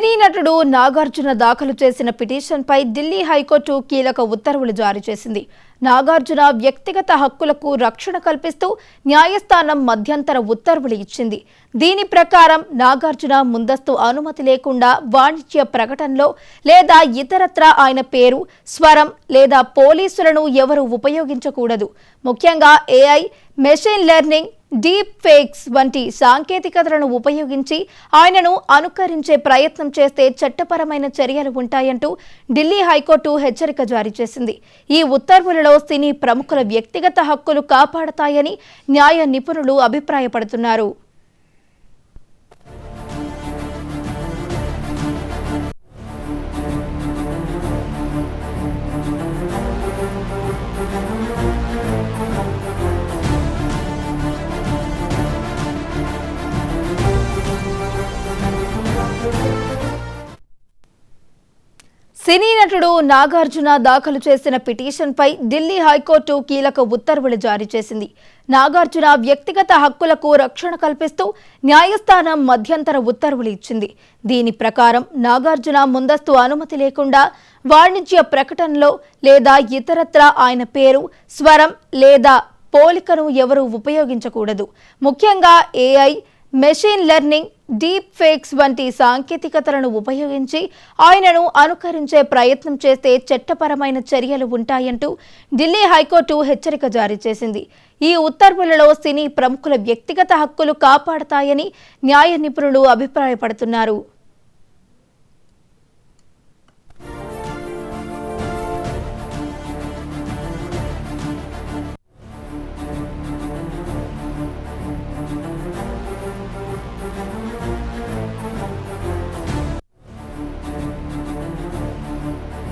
సినీ నటుడు నాగార్జున దాఖలు చేసిన పిటిషన్పై ఢిల్లీ హైకోర్టు కీలక ఉత్తర్వులు జారీ చేసింది. నాగార్జున వ్యక్తిగత హక్కులకు రక్షణ కల్పిస్తూ న్యాయస్థానం మధ్యంతర ఉత్తర్వులు ఇచ్చింది. దీని ప్రకారం నాగార్జున ముందస్తు అనుమతి లేకుండా వాణిజ్య ప్రకటనలో లేదా ఇతరత్రా ఆయన పేరు, స్వరం లేదా పోలీసులను ఎవరూ ఉపయోగించకూడదు. ముఖ్యంగా AI, machine learning, deep fakes వంటి సాంకేతికతలను ఉపయోగించి ఆయనను అనుకరించే ప్రయత్నం చేస్తే చట్టపరమైన చర్యలు ఉంటాయంటూ ఢిల్లీ హైకోర్టు హెచ్చరిక జారీ చేసింది. ఈ ఉత్తర్వులలో సినీ ప్రముఖుల వ్యక్తిగత హక్కులు కాపాడతాయని న్యాయ నిపుణులు అభిప్రాయపడుతున్నారు. సినీ నటుడు నాగార్జున దాఖలు చేసిన పిటిషన్పై ఢిల్లీ హైకోర్టు కీలక ఉత్తర్వులు జారీ చేసింది. నాగార్జున వ్యక్తిగత హక్కులకు రక్షణ కల్పిస్తూ న్యాయస్థానం మధ్యంతర ఉత్తర్వులు ఇచ్చింది. దీని ప్రకారం నాగార్జున ముందస్తు అనుమతి లేకుండా వాణిజ్య ప్రకటనలో లేదా ఇతరత్రా ఆయన పేరు, స్వరం లేదా పోలికను ఎవరూ ఉపయోగించకూడదు. ముఖ్యంగా AI, machine learning, deep fakes వంటి సాంకేతికతలను ఉపయోగించి ఆయనను అనుకరించే ప్రయత్నం చేస్తే చట్టపరమైన చర్యలు ఉంటాయంటూ ఢిల్లీ హైకోర్టు హెచ్చరిక జారీ చేసింది. ఈ ఉత్తర్వులలో సినీ ప్రముఖుల వ్యక్తిగత హక్కులు కాపాడతాయని న్యాయ నిపుణులు అభిప్రాయపడుతున్నారు.